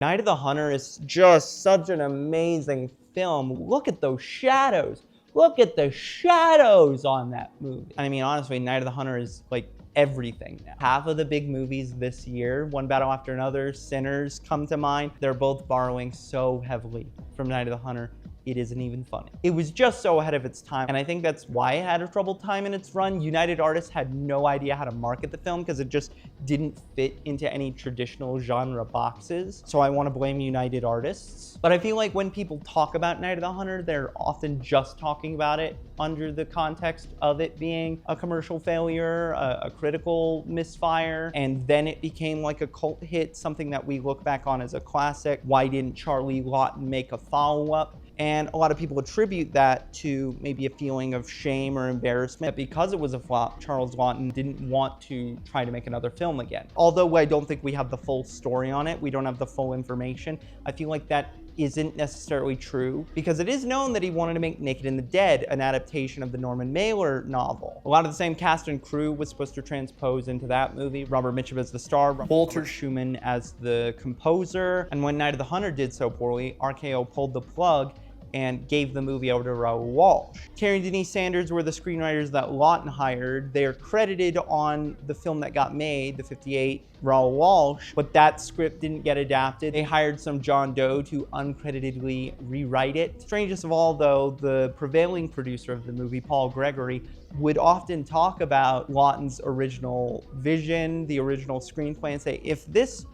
Night of the Hunter is just such an amazing film. Look at those shadows. Look at the shadows on that movie. I mean, honestly, Night of the Hunter is like everything now. Half of the big movies this year, One Battle After Another, Sinners come to mind. They're both borrowing so heavily from Night of the Hunter. It isn't even funny. It was just so ahead of its time, and I think that's why it had a troubled time in its run. United Artists had no idea how to market the film because it just didn't fit into any traditional genre boxes. So I want to blame United Artists. But I feel like when people talk about Night of the Hunter, they're often just talking about it under the context of it being a commercial failure, a critical misfire, and then it became like a cult hit, something that we look back on as a classic. Why didn't Charlie Laughton make a follow-up? And a lot of people attribute that to maybe a feeling of shame or embarrassment. Because it was a flop, Charles Laughton didn't want to try to make another film again. Although I don't think we have the full story on it, we don't have the full information, I feel like that isn't necessarily true, because it is known that he wanted to make Naked and the Dead, an adaptation of the Norman Mailer novel. A lot of the same cast and crew was supposed to transpose into that movie. Robert Mitchum as the star, Walter Schumann as the composer, and when Night of the Hunter did so poorly, RKO pulled the plug and gave the movie over to Raoul Walsh. Terry and Denise Sanders were the screenwriters that Laughton hired. They're credited on the film that got made, the 58, Raoul Walsh, but that script didn't get adapted. They hired some John Doe to uncreditedly rewrite it. Strangest of all, though, the prevailing producer of the movie, Paul Gregory, would often talk about Laughton's original vision, the original screenplay, and say, if this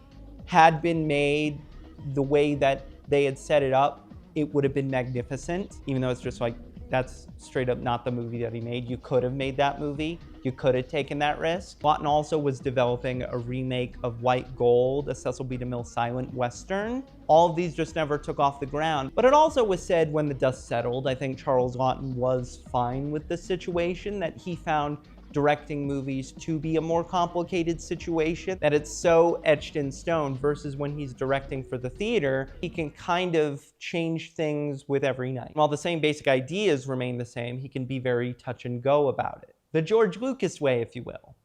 had been made the way that they had set it up, it would have been magnificent, even though it's just like, that's straight up not the movie that he made. You could have made that movie. You could have taken that risk. Laughton also was developing a remake of White Gold, a Cecil B. DeMille silent Western. All of these just never took off the ground. But it also was said when the dust settled, I think Charles Laughton was fine with the situation, that he found directing movies to be a more complicated situation, that it's so etched in stone, versus when he's directing for the theater, he can kind of change things with every night. While the same basic ideas remain the same, he can be very touch and go about it. The George Lucas way, if you will.